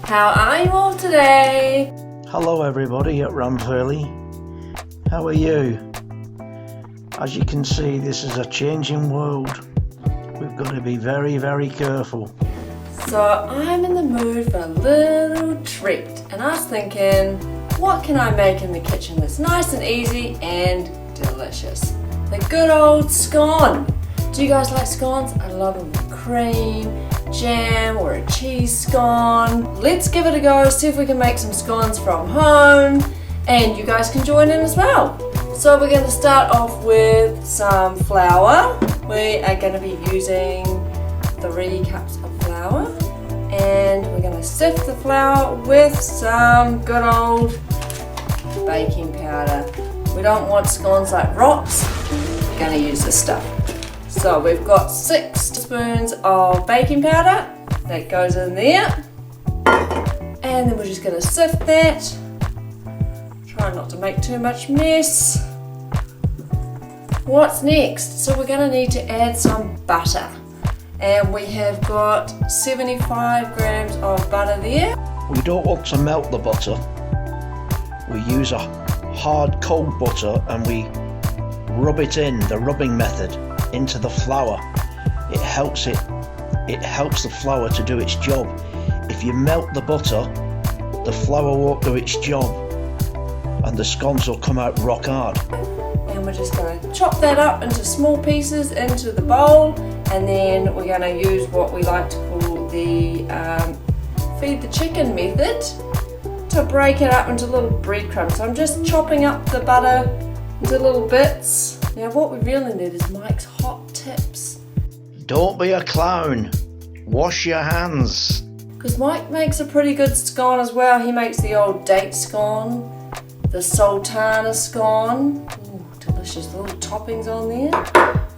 How are you all today? Hello everybody at Ramfurley. How are you? As you can see, this is a changing world. We've got to be very careful. So I'm in the mood for a little treat, and I was thinking, what can I make in the kitchen that's nice and easy and delicious? The good old scone. Do you guys like scones? I love them with cream, jam, or a cheese scone. Let's give it a go, see if we can make some scones from home, and you guys can join in as well. So we're going to start off with some flour. We are going to be using 3 cups of flour, and we're going to sift the flour with some good old baking powder. We don't want scones like rocks. We're going to use this stuff. So we've got 6 spoons of baking powder that goes in there, and then we're just going to sift that. Try not to make too much mess. What's next? So we're going to need to add some butter, and we have got 75 grams of butter there. We don't want to melt the butter. We use a hard cold butter and we rub it in, the rubbing method, into the flour. It helps the flour to do its job. If you melt the butter, the flour won't do its job and the scones will come out rock hard. And we're just going to chop that up into small pieces into the bowl, and then we're going to use what we like to call the feed the chicken method to break it up into little breadcrumbs. So I'm just chopping up the butter into little bits. Now what we really need is Mike's hot tips. Don't be a clown. Wash your hands. Because Mike makes a pretty good scone as well. He makes the old date scone, the sultana scone. Ooh, delicious little toppings on there.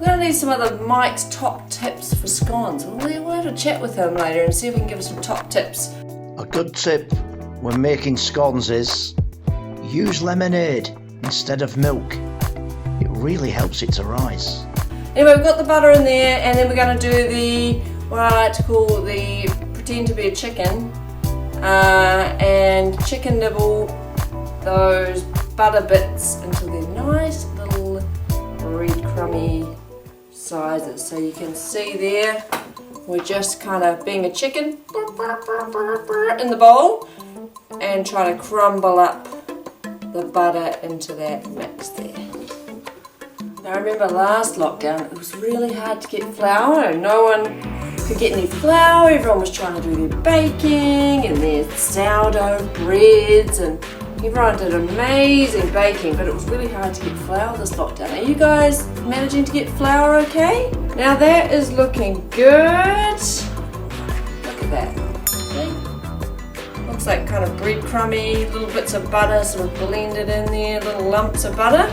We're going to need some other Mike's top tips for scones. We'll have a chat with him later and see if he can give us some top tips. A good tip when making scones is use lemonade instead of milk. It really helps it to rise. Anyway, we've got the butter in there, and then we're going to do what I like to call the pretend to be a chicken, and chicken nibble those butter bits until they're nice little breadcrumby sizes. So you can see there, we're just kind of being a chicken in the bowl and trying to crumble up the butter into that mix there. Now I remember last lockdown, it was really hard to get flour and no one could get any flour. Everyone was trying to do their baking and their sourdough breads, and everyone did amazing baking, but it was really hard to get flour this lockdown. Are you guys managing to get flour okay? Now that is looking good. Look at that. See? Looks like kind of breadcrumby, little bits of butter sort of blended in there, little lumps of butter.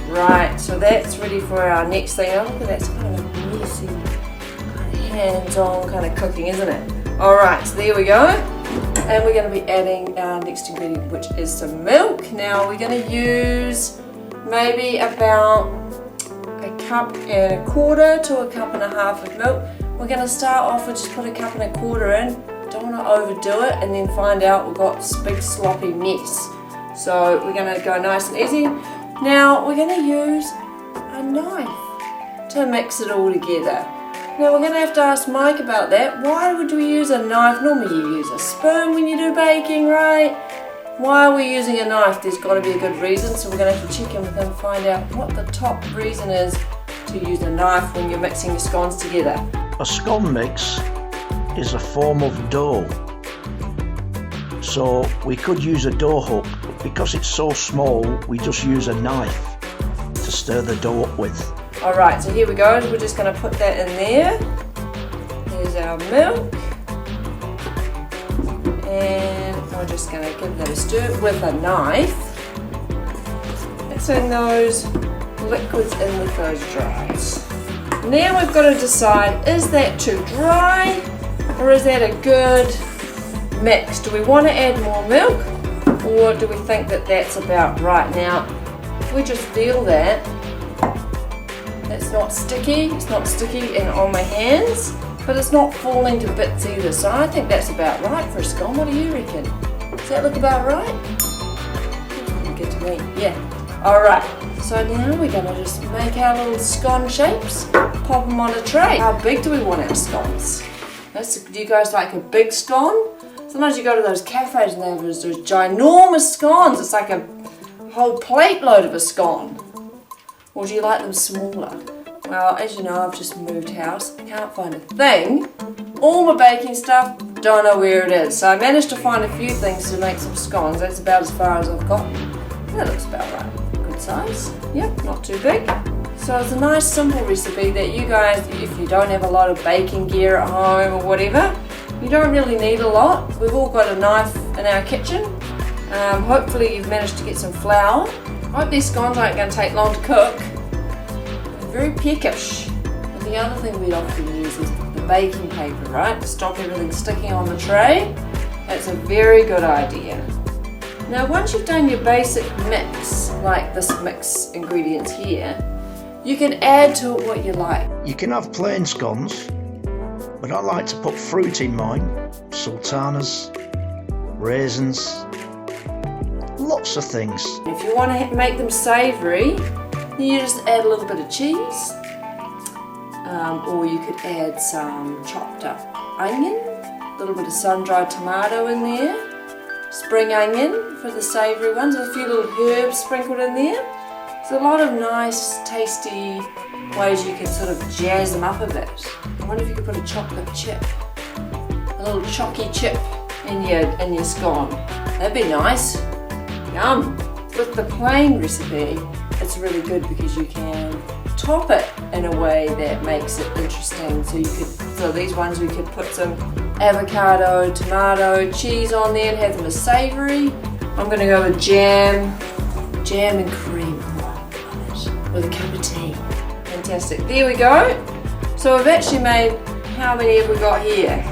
Right, so that's ready for our next thing. Oh, look at that, it's kind of a messy, kind of hands-on kind of cooking, isn't it? Alright, so there we go. And we're going to be adding our next ingredient, which is some milk. Now we're going to use maybe about 1.25 cups to 1.5 cups of milk. We're going to start off with just put 1.25 cups in. Don't want to overdo it and then find out we've got this big sloppy mess. So we're going to go nice and easy. Now we're going to use a knife to mix it all together. Now we're going to have to ask Mike about that. Why would we use a knife? Normally you use a spoon when you do baking, right? Why are we using a knife? There's got to be a good reason, so we're going to have to check in with him and find out what the top reason is to use a knife when you're mixing your scones together. A scone mix is a form of dough. So we could use a dough hook, but because it's so small, we just use a knife to stir the dough up with. Alright, so here we go. We're just going to put that in there. There's our milk. And we're just going to give that a stir with a knife. Mixing those liquids in with those dries. Now we've got to decide, is that too dry or is that a good mix? Do we want to add more milk, or do we think that that's about right? Now, if we just feel that, it's not sticky and on my hands, but it's not falling to bits either, so I think that's about right for a scone. What do you reckon? Does that look about right? Looks good to me, yeah. Alright, so now we're going to just make our little scone shapes, pop them on a tray. How big do we want our scones? Do you guys like a big scone? Sometimes you go to those cafes and they have those ginormous scones. It's like a whole plate load of a scone. Or do you like them smaller? Well, as you know, I've just moved house. I can't find a thing. All my baking stuff, don't know where it is. So I managed to find a few things to make some scones. That's about as far as I've got. That looks about right. Good size. Yep, not too big. So it's a nice simple recipe that you guys, if you don't have a lot of baking gear at home or whatever, you don't really need a lot. We've all got a knife in our kitchen. Hopefully you've managed to get some flour. I hope these scones aren't going to take long to cook. They're very peckish. And the other thing we often use is the baking paper, right? To stop everything sticking on the tray. That's a very good idea. Now once you've done your basic mix, like this mix ingredients here, you can add to it what you like. You can have plain scones, but I like to put fruit in mine. Sultanas, raisins, lots of things. If you want to make them savoury, you just add a little bit of cheese, or you could add some chopped up onion, a little bit of sun-dried tomato in there, spring onion for the savoury ones, a few little herbs sprinkled in there. There's a lot of nice, tasty ways you can sort of jazz them up a bit. I wonder if you could put a chocolate chip, a little chalky chip in your scone. That'd be nice. Yum! With the plain recipe, it's really good because you can top it in a way that makes it interesting. So these ones we could put some avocado, tomato, cheese on there and have them as savoury. I'm going to go with jam and cream on it with a cup of tea. Fantastic. There we go. So we've actually made, how many have we got here?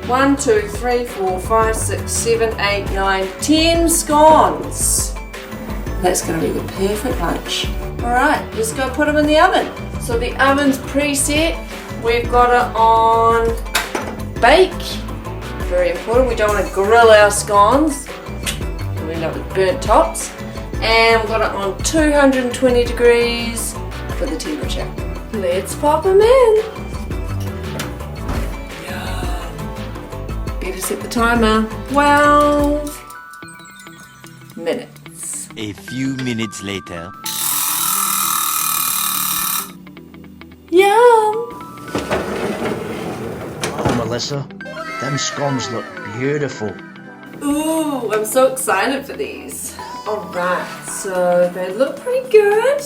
1, 2, 3, 4, 5, 6, 7, 8, 9, 10 scones. That's going to be the perfect lunch. Alright, let's go put them in the oven. So the oven's preset. We've got it on bake. Very important, we don't want to grill our scones. We'll end up with burnt tops. And we've got it on 220 degrees for the temperature. Let's pop them in. Better set the timer. 12 minutes. A few minutes later. Yum! Oh, Melissa, them scones look beautiful. Ooh, I'm so excited for these. Alright, so they look pretty good.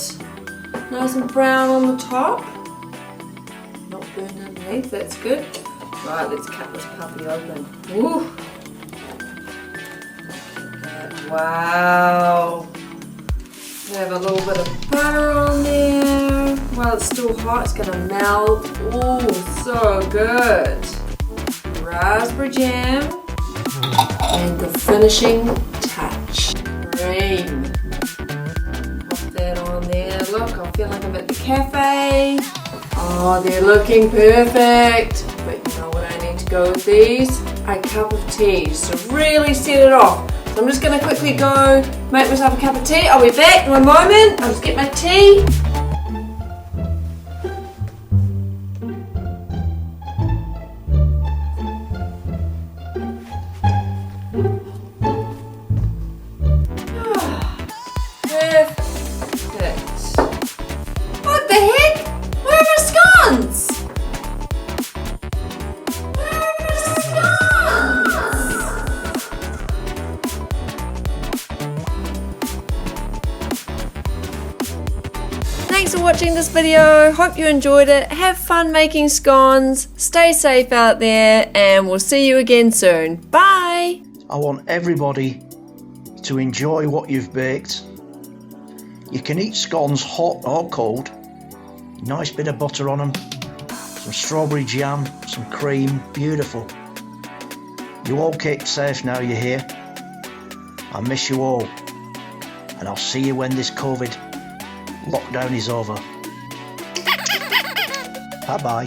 Nice and brown on the top. Not burned underneath, that's good. Right, let's cut this puppy open. Ooh. Wow. We have a little bit of butter on there. While it's still hot, it's gonna melt. Ooh, so good. Raspberry jam. And the finishing touch. Cream. Pop that on there. Look, I feel like I'm at the cafe. Oh, they're looking perfect. But you know what I need to go with these? A cup of tea, just to really set it off. So I'm just going to quickly go make myself a cup of tea. I'll be back in a moment. I'll just get my tea. Perfect. What the heck? Where are my scones? Thanks for watching this video. Hope you enjoyed it. Have fun making scones. Stay safe out there and we'll see you again soon. Bye. I want everybody to enjoy what you've baked. You can eat scones hot or cold. Nice bit of butter on them. Some strawberry jam, some cream. Beautiful. You all keep safe now you're here. I miss you all. And I'll see you when this COVID lockdown is over. Bye bye.